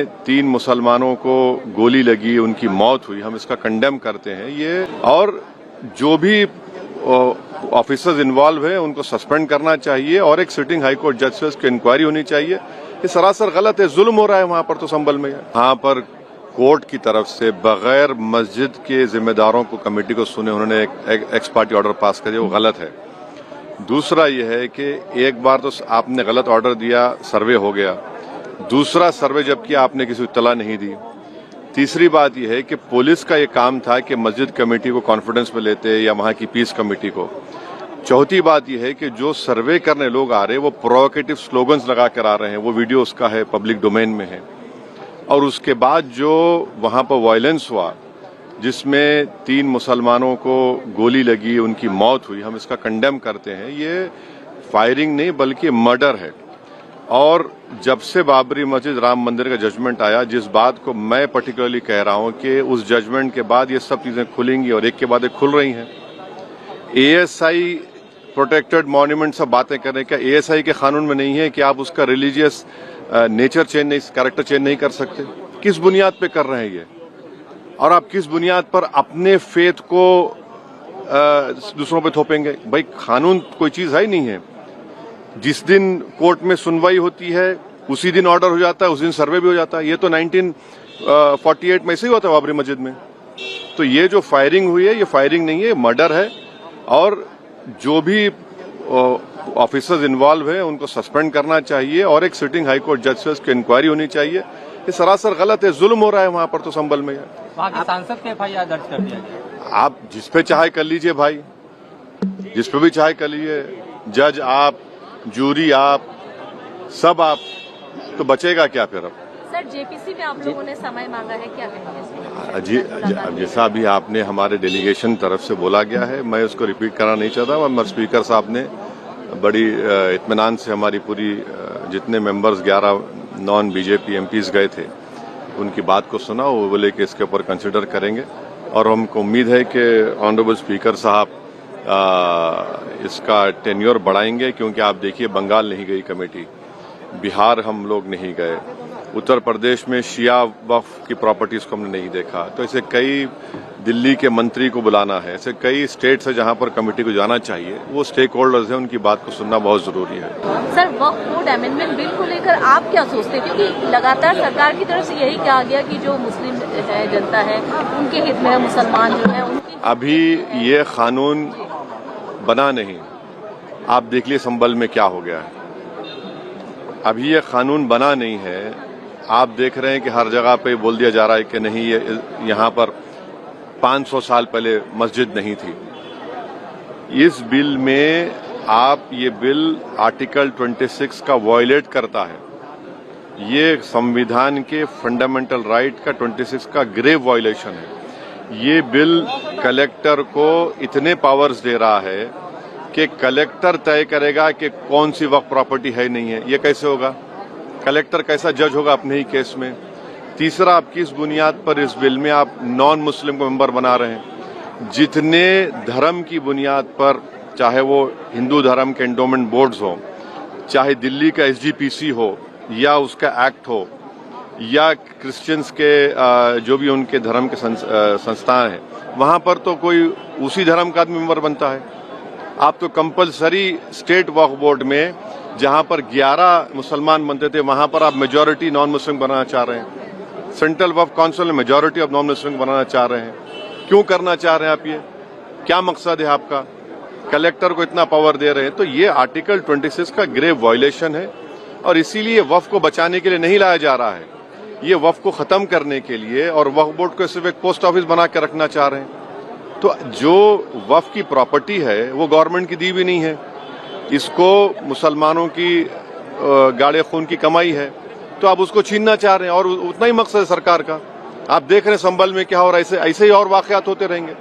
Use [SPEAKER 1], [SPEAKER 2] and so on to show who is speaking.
[SPEAKER 1] जिसमें 3 मुसलमानों को गोली लगी, उनकी मौत हुई, हम इसका कंडेम करते हैं। ये और जो भी ऑफिसर्स इन्वॉल्व है उनको सस्पेंड करना चाहिए और एक सिटिंग हाई कोर्ट जज से उसकी इंक्वायरी होनी चाहिए। ये सरासर गलत है, जुल्म हो रहा है वहां पर। तो संभल में वहां पर कोर्ट की तरफ से बगैर मस्जिद के जिम्मेदारों को कमेटी को सुने उन्होंने एक एक्स पार्टी ऑर्डर पास कर दिया, वो गलत है। दूसरा यह है कि एक बार तो आपने गलत ऑर्डर दिया, सर्वे हो गया, दूसरा सर्वे जब किया आपने किसी को इत्तला नहीं दी। तीसरी बात यह है कि पुलिस का ये काम था कि मस्जिद कमेटी को कॉन्फिडेंस में लेते या वहां की पीस कमेटी को। चौथी बात यह है कि जो सर्वे करने लोग आ रहे हैं वो प्रोवोकेटिव स्लोगन्स लगा कर आ रहे हैं, वो वीडियो उसका है, पब्लिक डोमेन में है। और उसके बाद जो वहां पर वायलेंस हुआ जिसमें 3 मुसलमानों को गोली लगी, उनकी मौत हुई, हम इसका कंडेम करते हैं। ये फायरिंग नहीं बल्कि मर्डर है। और जब से बाबरी मस्जिद राम मंदिर का जजमेंट आया, जिस बात को मैं पर्टिकुलरली कह रहा हूं कि उस जजमेंट के बाद ये सब चीजें खुलेंगी और एक के बाद एक खुल रही हैं। एएसआई प्रोटेक्टेड मॉन्यूमेंट सब बातें कर रहे हैं, क्या एएसआई के कानून में नहीं है कि आप उसका रिलीजियस नेचर चेंज नहीं, कैरेक्टर चेंज नहीं कर सकते? किस बुनियाद पे कर रहे हैं ये? और आप किस बुनियाद पर अपने फेथ को दूसरों पे थोपेंगे? भाई कानून कोई चीज है ही नहीं है। जिस दिन कोर्ट में सुनवाई होती है उसी दिन ऑर्डर हो जाता है, उस दिन सर्वे भी हो जाता है। ये तो 1948 में ऐसे ही होता है बाबरी मस्जिद में। तो ये जो फायरिंग हुई है ये फायरिंग नहीं है, मर्डर है। और जो भी ऑफिसर्स इन्वॉल्व है उनको सस्पेंड करना चाहिए और एक सिटिंग हाई कोर्ट जज से उसकी इंक्वायरी होनी चाहिए। ये सरासर गलत है, जुल्म हो रहा है वहां पर। तो संभल में
[SPEAKER 2] वहां के सांसद पे एफआईआर दर्ज कर दिया गया।
[SPEAKER 1] आप जिस पे चाहे कर लीजिए भाई, जिस पे भी चाहे कर लीजिए, जज आप, जूरी आप, सब आप, तो बचेगा क्या फिर? अब
[SPEAKER 3] सर जेपीसी में आप लोगों ने समय मांगा है, क्या कहेंगे?
[SPEAKER 1] जी, जैसा अभी आपने हमारे डेलीगेशन तरफ से बोला गया है, मैं उसको रिपीट करना नहीं चाहता। मगर स्पीकर साहब ने बड़ी इत्मीनान से हमारी पूरी जितने मेंबर्स 11 नॉन बीजेपी एमपीज गए थे उनकी बात को सुना। वो बोले कि इसके ऊपर कंसिडर करेंगे और हमको उम्मीद है कि ऑनरेबल स्पीकर साहब इसका टेन्योर बढ़ाएंगे। क्योंकि आप देखिए बंगाल नहीं गई कमेटी, बिहार हम लोग नहीं गए, उत्तर प्रदेश में शिया वक्फ की प्रॉपर्टीज को हमने नहीं देखा। तो ऐसे कई, दिल्ली के मंत्री को बुलाना है, ऐसे कई स्टेट्स है जहां पर कमेटी को जाना चाहिए। वो स्टेक होल्डर्स हैं, उनकी बात को सुनना बहुत जरूरी है।
[SPEAKER 3] सर वक्फ बोर्ड अमेंडमेंट बिल को लेकर आप क्या सोचते हैं? क्योंकि लगातार सरकार की तरफ से यही कहा गया कि जो मुस्लिम जनता है उनके हित में है, मुसलमान जो है उनकी।
[SPEAKER 1] अभी ये कानून बना नहीं, आप देख लिए संभल में क्या हो गया है। अभी ये कानून बना नहीं है, आप देख रहे हैं कि हर जगह पे बोल दिया जा रहा है कि नहीं, ये यहाँ पर 500 साल पहले मस्जिद नहीं थी। इस बिल में आप, ये बिल आर्टिकल 26 का वायलेट करता है। ये संविधान के फंडामेंटल राइट का 26 का ग्रेव वायलेशन है। ये बिल कलेक्टर को इतने पावर्स दे रहा है कि कलेक्टर तय करेगा कि कौन सी वक्फ प्रॉपर्टी है नहीं है। ये कैसे होगा? कलेक्टर कैसा जज होगा अपने ही केस में? तीसरा, आप किस बुनियाद पर इस बिल में आप नॉन मुस्लिम को मेंबर बना रहे हैं? जितने धर्म की बुनियाद पर, चाहे वो हिंदू धर्म के एंडोमेंट बोर्ड्स हो, चाहे दिल्ली का एसजीपीसी हो या उसका एक्ट हो, या क्रिश्चियंस के जो भी उनके धर्म के संस्थान हैं, वहां पर तो कोई उसी धर्म का आदमी मेंबर बनता है। आप तो कंपलसरी स्टेट वक्फ बोर्ड में जहां पर 11 मुसलमान बनते थे वहां पर आप मेजॉरिटी नॉन मुस्लिम बनाना चाह रहे हैं। सेंट्रल वक्फ काउंसिल में मेजॉरिटी ऑफ नॉन मुस्लिम बनाना चाह रहे हैं। क्यों करना चाह रहे हैं आप? ये क्या मकसद है आपका? कलेक्टर को इतना पावर दे रहे हैं। तो ये आर्टिकल 26 का ग्रेव वायलेशन है और इसीलिए वक्फ को बचाने के लिए नहीं लाया जा रहा है, ये वक्फ को खत्म करने के लिए, और वक्फ बोर्ड को सिर्फ एक पोस्ट ऑफिस बना के रखना चाह रहे हैं। तो जो वक्फ की प्रॉपर्टी है वो गवर्नमेंट की दी भी नहीं है, इसको मुसलमानों की गाड़े खून की कमाई है, तो आप उसको छीनना चाह रहे हैं। और उतना ही मकसद है सरकार का। आप देख रहे हैं संभल में क्या हो रहा है, ऐसे ही और वाकयात होते रहेंगे।